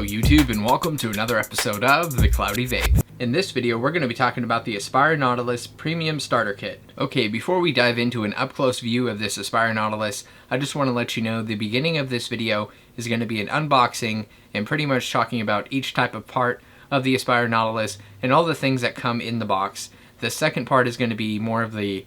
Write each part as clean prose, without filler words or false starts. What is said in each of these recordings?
Hello YouTube, and welcome to another episode of The Cloudy Vape. In this video we're going to be talking about the Aspire Nautilus Premium Starter Kit. Okay, before we dive into an up-close view of this Aspire Nautilus, I just want to let you know the beginning of this video is going to be an unboxing and pretty much talking about each type of part of the Aspire Nautilus and all the things that come in the box. The second part is going to be more of the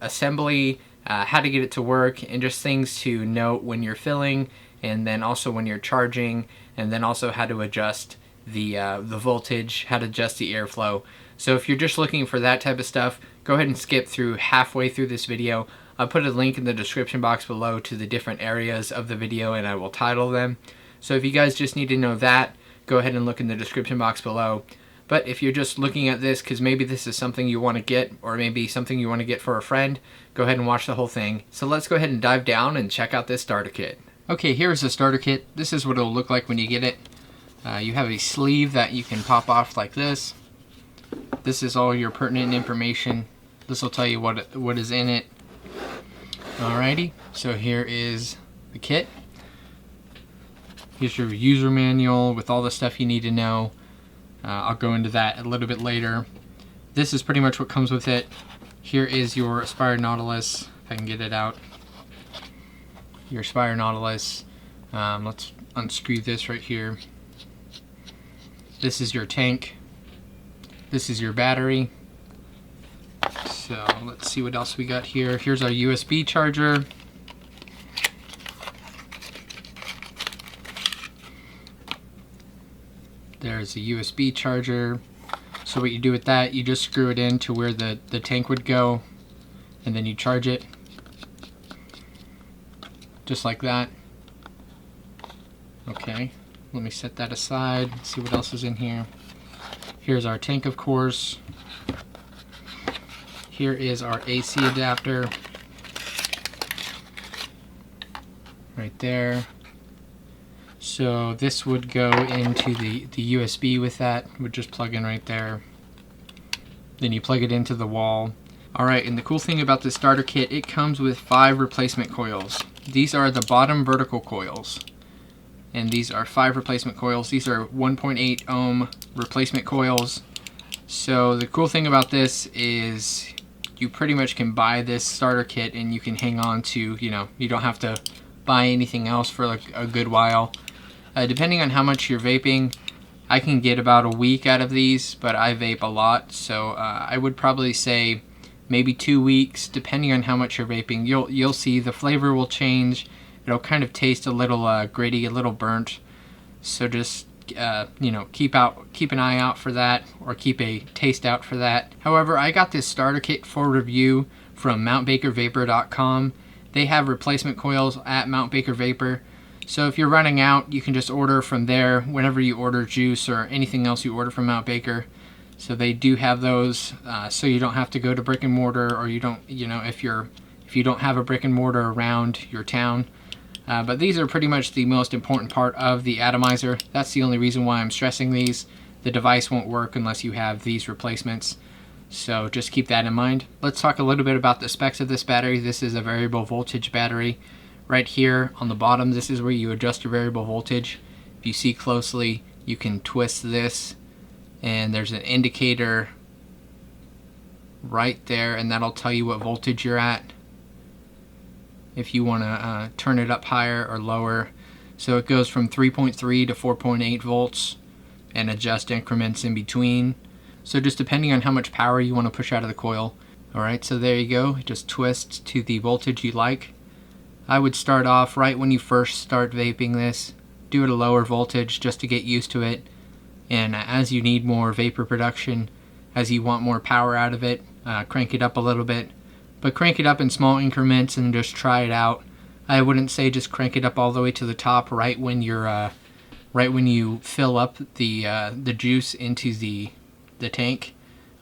assembly, how to get it to work, and just things to note when you're filling, and then also when you're charging, and then also how to adjust the voltage, how to adjust the airflow. So if you're just looking for that type of stuff, go ahead and skip through halfway through this video. I'll put a link in the description box below to the different areas of the video, and I will title them. So if you guys just need to know that, go ahead and look in the description box below. But if you're just looking at this because maybe this is something you want to get, or maybe something you want to get for a friend, go ahead and watch the whole thing. So let's go ahead and dive down and check out this starter kit. Okay, here's the starter kit. This is what it'll look like when you get it. You have a sleeve that you can pop off like this. This is all your pertinent information. This will tell you what is in it. Alrighty, so here is the kit. Here's your user manual with all the stuff you need to know. I'll go into that a little bit later. This is pretty much what comes with it. Here is your Aspire Nautilus, if I can get it out. Your Aspire Nautilus. Let's unscrew this right here. This is your tank. This is your battery. So let's see what else we got here. Here's our USB charger. There's a USB charger. So what you do with that, you just screw it in to where the tank would go, and then you charge it. Just like that. Okay, let me set that aside, see what else is in here. Here's our tank, of course. Here is our AC adapter. Right there. So this would go into the USB with that, would just plug in right there. Then you plug it into the wall. Alright, and the cool thing about this starter kit, it comes with 5 replacement coils. These are the bottom vertical coils. And these are 5 replacement coils. These are 1.8 ohm replacement coils. So the cool thing about this is you pretty much can buy this starter kit and you can hang on to, you don't have to buy anything else for like a good while. Depending on how much you're vaping, I can get about a week out of these, but I vape a lot, so I would probably say maybe 2 weeks, depending on how much you're vaping. You'll see the flavor will change. It'll kind of taste a little gritty, a little burnt. So just keep an eye out for that, or keep a taste out for that. However, I got this starter kit for review from mountbakervapor.com. They have replacement coils at Mount Baker Vapor. So if you're running out, you can just order from there whenever you order juice or anything else you order from Mount Baker. So they do have those, so you don't have to go to brick and mortar, or you don't, if you don't have a brick and mortar around your town. But these are pretty much the most important part of the atomizer. That's the only reason why I'm stressing these. The device won't work unless you have these replacements. So just keep that in mind. Let's talk a little bit about the specs of this battery. This is a variable voltage battery. Right here on the bottom, this is where you adjust your variable voltage. If you see closely, you can twist this, and there's an indicator right there, and that'll tell you what voltage you're at if you want to turn it up higher or lower. So it goes from 3.3 to 4.8 volts and adjust increments in between. So just depending on how much power you want to push out of the coil. Alright, so there you go. It just twists to the voltage you like. I would start off right when you first start vaping this. Do it a lower voltage just to get used to it. And as you need more vapor production, as you want more power out of it, crank it up a little bit. But crank it up in small increments and just try it out. I wouldn't say just crank it up all the way to the top right when you're right when you fill up the juice into the tank.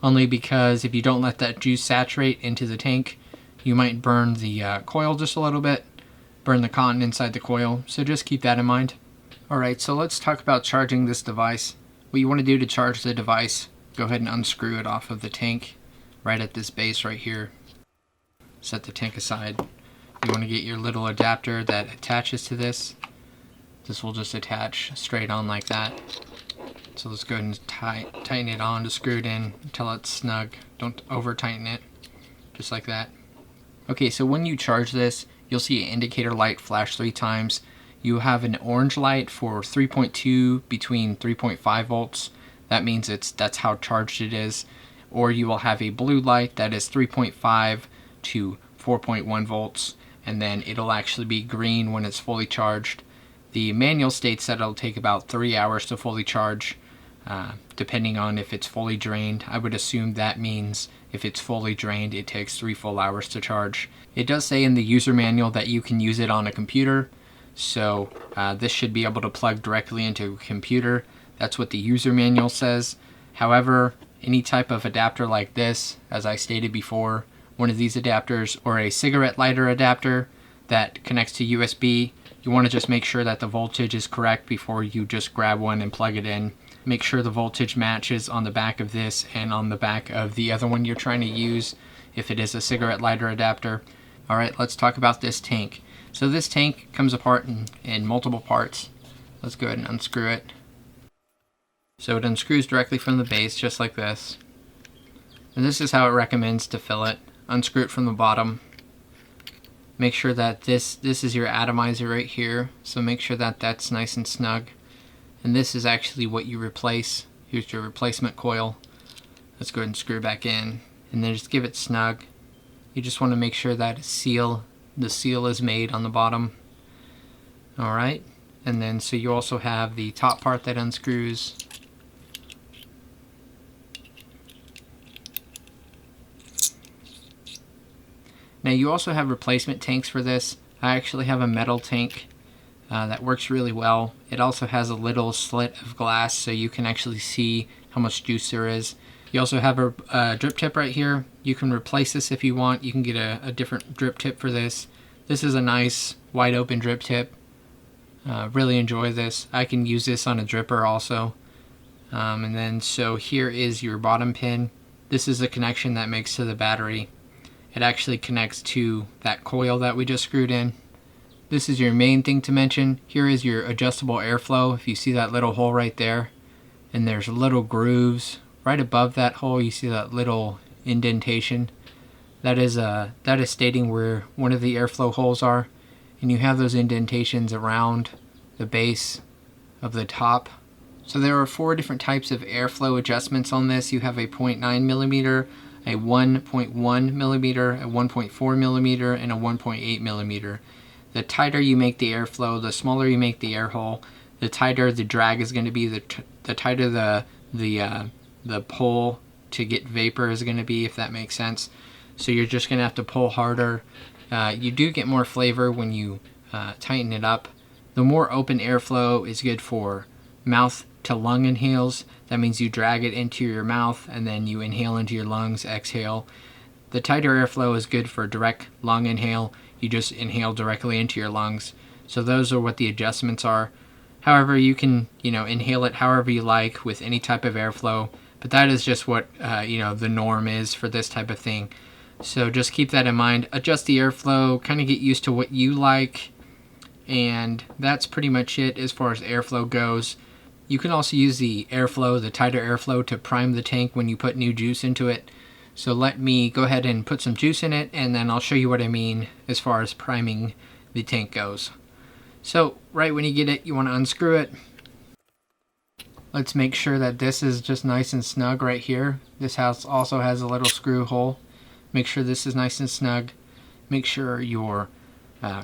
Only because if you don't let that juice saturate into the tank, you might burn the coil just a little bit, burn the cotton inside the coil. So just keep that in mind. Alright, so let's talk about charging this device. What you want to do to charge the device, go ahead and unscrew it off of the tank right at this base right here. Set the tank aside. You want to get your little adapter that attaches to this. This will just attach straight on like that. So let's go ahead and tighten it on to screw it in until it's snug. Don't over tighten it, just like that. Okay, so when you charge this, you'll see an indicator light flash 3 times. You have an orange light for 3.2 between 3.5 volts. That means that's how charged it is. Or you will have a blue light that is 3.5 to 4.1 volts, and then it'll actually be green when it's fully charged. The manual states that it'll take about 3 hours to fully charge, depending on if it's fully drained. I would assume that means if it's fully drained, it takes 3 full hours to charge. It does say in the user manual that you can use it on a computer, so this should be able to plug directly into a computer. That's what the user manual says. However, any type of adapter like this, as I stated before, one of these adapters or a cigarette lighter adapter that connects to USB, you want to just make sure that the voltage is correct before you just grab one and plug it in. Make sure the voltage matches on the back of this and on the back of the other one you're trying to use if it is a cigarette lighter adapter. Alright, let's talk about this tank. So this tank comes apart in multiple parts. Let's go ahead and unscrew it. So it unscrews directly from the base, just like this. And this is how it recommends to fill it. Unscrew it from the bottom. Make sure that this is your atomizer right here. So make sure that that's nice and snug. And this is actually what you replace. Here's your replacement coil. Let's go ahead and screw it back in. And then just give it snug. You just want to make sure that the seal is made on the bottom. Alright. And then so you also have the top part that unscrews. Now you also have replacement tanks for this. I actually have a metal tank that works really well. It also has a little slit of glass so you can actually see how much juice there is. You also have a drip tip right here. You can replace this if you want. You can get a different drip tip for this. This is a nice wide open drip tip. Really enjoy this. I can use this on a dripper also. And then so here is your bottom pin. This is the connection that makes to the battery. It actually connects to that coil that we just screwed in. This is your main thing to mention. Here is your adjustable airflow. If you see that little hole right there, and there's little grooves right above that hole, you see that little indentation. That is stating where one of the airflow holes are, and you have those indentations around the base of the top. So there are 4 different types of airflow adjustments on this. You have a 0.9 millimeter, a 1.1 millimeter, a 1.4 millimeter, and a 1.8 millimeter. The tighter you make the airflow, the smaller you make the air hole, the tighter the drag is going to be, the tighter the pull to get vapor is going to be, if that makes sense. So you're just going to have to pull harder. You do get more flavor when you tighten it up. The more open airflow is good for mouth to lung inhales. That means you drag it into your mouth and then you inhale into your lungs, exhale. The tighter airflow is good for direct lung inhale. You just inhale directly into your lungs. So those are what the adjustments are. However, you can, inhale it however you like with any type of airflow, but that is just what, the norm is for this type of thing. So just keep that in mind. Adjust the airflow, kind of get used to what you like, and that's pretty much it as far as airflow goes. You can also use the tighter airflow to prime the tank when you put new juice into it. So let me go ahead and put some juice in it, and then I'll show you what I mean as far as priming the tank goes. So right when you get it, you want to unscrew it. Let's make sure that this is just nice and snug right here. This house also has a little screw hole. Make sure this is nice and snug. Make sure your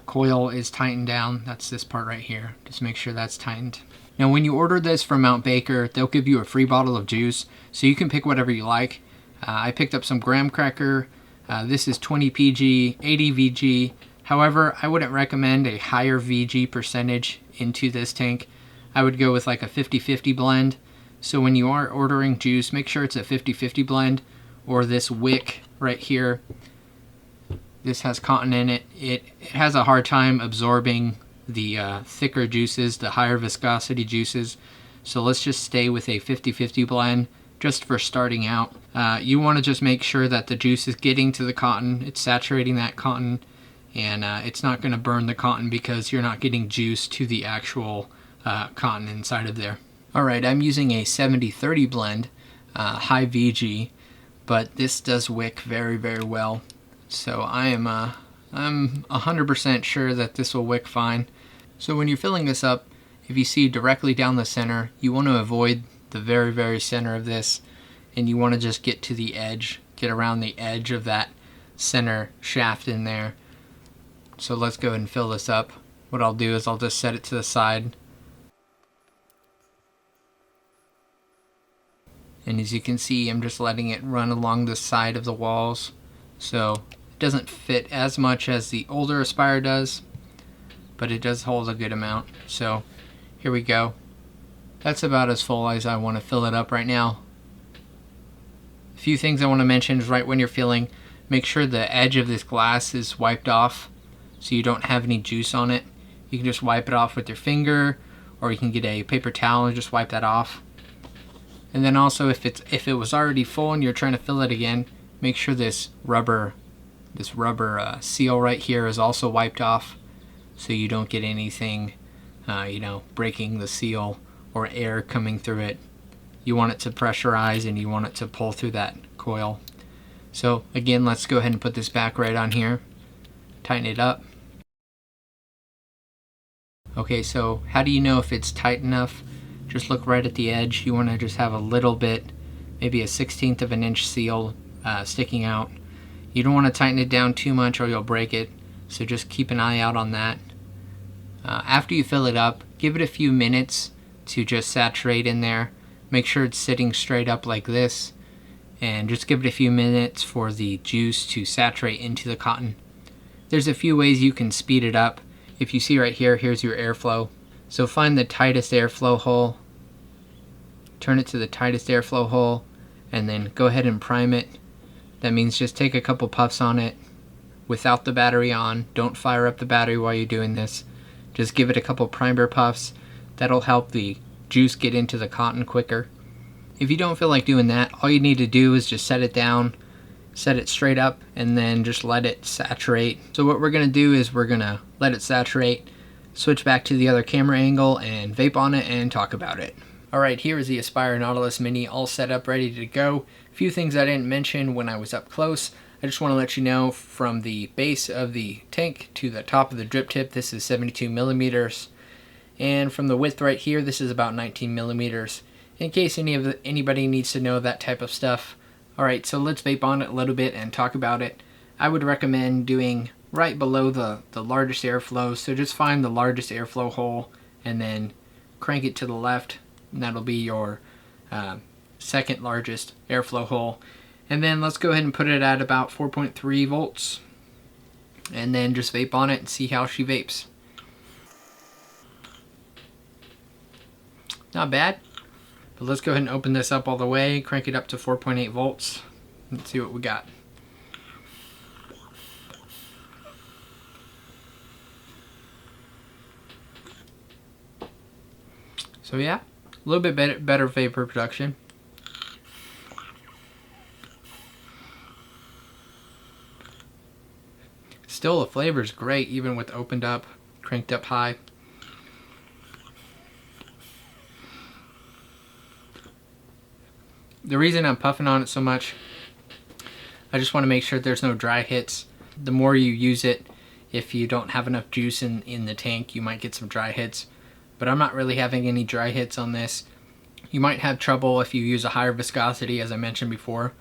coil is tightened down. That's this part right here. Just make sure that's tightened. Now when you order this from Mount Baker, they'll give you a free bottle of juice, so you can pick whatever you like. I picked up some graham cracker. This is 20 PG, 80 VG. However, I wouldn't recommend a higher VG percentage into this tank. I would go with like a 50-50 blend. So when you are ordering juice, make sure it's a 50-50 blend, or this wick right here. This has cotton in it. It has a hard time absorbing the thicker juices, the higher viscosity juices. So let's just stay with a 50-50 blend just for starting out. You want to just make sure that the juice is getting to the cotton, it's saturating that cotton, and it's not going to burn the cotton because you're not getting juice to the actual cotton inside of there. Alright, I'm using a 70-30 blend, high VG, but this does wick very, very well. So I'm 100% sure that this will wick fine. So when you're filling this up, if you see directly down the center, you want to avoid the very, very center of this, and you want to just get to the edge, get around the edge of that center shaft in there. So let's go ahead and fill this up. What I'll do is I'll just set it to the side. And as you can see, I'm just letting it run along the side of the walls. So it doesn't fit as much as the older Aspire does, but it does hold a good amount. So here we go. That's about as full as I want to fill it up right now. A few things I want to mention is right when you're filling, make sure the edge of this glass is wiped off so you don't have any juice on it. You can just wipe it off with your finger, or you can get a paper towel and just wipe that off. And then also if it was already full and you're trying to fill it again, make sure this rubber seal right here is also wiped off so you don't get anything breaking the seal or air coming through it. You want it to pressurize and you want it to pull through that coil. So again, let's go ahead and put this back right on here. Tighten it up. Okay, so how do you know if it's tight enough? Just look right at the edge. You want to just have a little bit, maybe a 1/16 of an inch seal sticking out. You don't want to tighten it down too much or you'll break it, so just keep an eye out on that. After you fill it up, give it a few minutes to just saturate in there. Make sure it's sitting straight up like this, and just give it a few minutes for the juice to saturate into the cotton. There's a few ways you can speed it up. If you see right here, here's your airflow. So find the tightest airflow hole, turn it to the tightest airflow hole, and then go ahead and prime it. That means just take a couple puffs on it without the battery on. Don't fire up the battery while you're doing this. Just give it a couple primer puffs. That'll help the juice get into the cotton quicker. If you don't feel like doing that, all you need to do is just set it down, set it straight up, and then just let it saturate. So what we're going to do is we're going to let it saturate, switch back to the other camera angle and vape on it and talk about it. Alright, here is the Aspire Nautilus Mini all set up, ready to go. A few things I didn't mention when I was up close. I just want to let you know, from the base of the tank to the top of the drip tip, this is 72 millimeters. And from the width right here, this is about 19 millimeters. In case anybody needs to know that type of stuff. Alright, so let's vape on it a little bit and talk about it. I would recommend doing right below the largest airflow, so just find the largest airflow hole and then crank it to the left, and that'll be your second largest airflow hole. And then let's go ahead and put it at about 4.3 volts and then just vape on it and see how she vapes. Not bad, but let's go ahead and open this up all the way, crank it up to 4.8 volts, and see what we got. So yeah, a little bit better vapor production. Still, the flavor is great, even with opened up, cranked up high. The reason I'm puffing on it so much, I just want to make sure there's no dry hits. The more you use it, if you don't have enough juice in the tank, you might get some dry hits. But I'm not really having any dry hits on this. You might have trouble if you use a higher viscosity, as I mentioned before.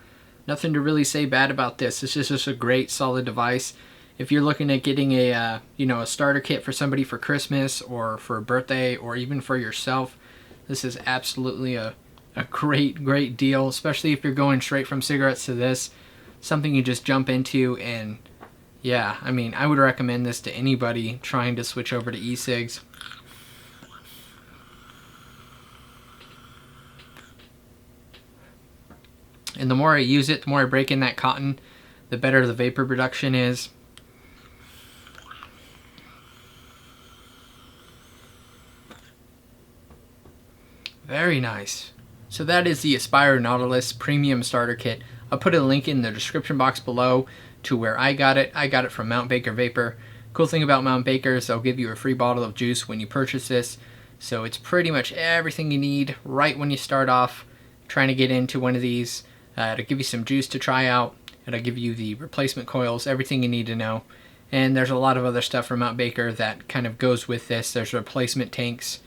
Nothing to really say bad about this. This is just a great, solid device. If you're looking at getting a starter kit for somebody for Christmas or for a birthday or even for yourself, this is absolutely a great deal, especially if you're going straight from cigarettes to this. Something you just jump into, and yeah, I mean, I would recommend this to anybody trying to switch over to e-cigs. And the more I use it, the more I break in that cotton, the better the vapor production is. Very nice. So that is the Aspire Nautilus Premium Starter Kit. I'll put a link in the description box below. to where I got it. I got it from Mount Baker Vapor. Cool thing about Mount Baker is they'll give you a free bottle of juice when you purchase this. So it's pretty much everything you need right when you start off trying to get into one of these. It'll give you some juice to try out. It'll give you the replacement coils, everything you need to know. And there's a lot of other stuff from Mount Baker that kind of goes with this. There's replacement tanks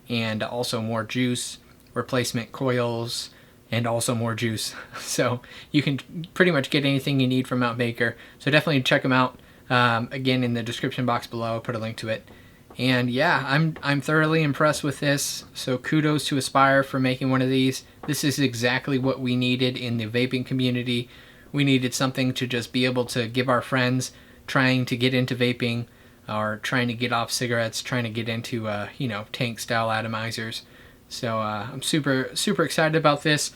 and also more juice, replacement coils, and also more juice. So you can pretty much get anything you need from Mount Baker. So definitely check them out. Again, in the description box below, I'll put a link to it. And yeah, I'm thoroughly impressed with this. So kudos to Aspire for making one of these. This is exactly what we needed in the vaping community. We needed something to just be able to give our friends trying to get into vaping or trying to get off cigarettes, trying to get into tank style atomizers. So I'm super excited about this.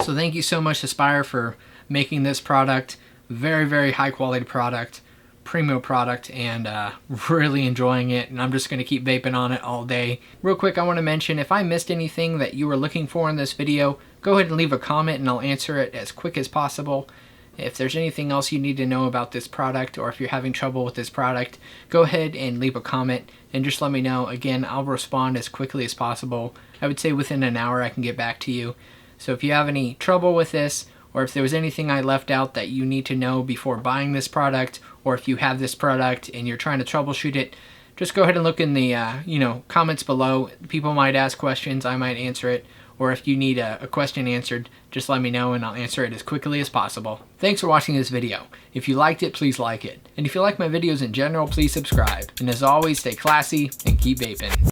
So thank you so much, Aspire, for making this product. Very high quality product, primo product, and really enjoying it. And I'm just going to keep vaping on it all day. Real quick, I want to mention, if I missed anything that you were looking for in this video, go ahead and leave a comment and I'll answer it as quick as possible. If there's anything else you need to know about this product, or if you're having trouble with this product, go ahead and leave a comment and just let me know. Again, I'll respond as quickly as possible. I would say within an hour I can get back to you. So if you have any trouble with this, or if there was anything I left out that you need to know before buying this product, or if you have this product and you're trying to troubleshoot it, just go ahead and look in the comments below. People might ask questions, I might answer it. Or if you need a question answered, just let me know and I'll answer it as quickly as possible. Thanks for watching this video. If you liked it, please like it. And if you like my videos in general, please subscribe. And as always, stay classy and keep vaping.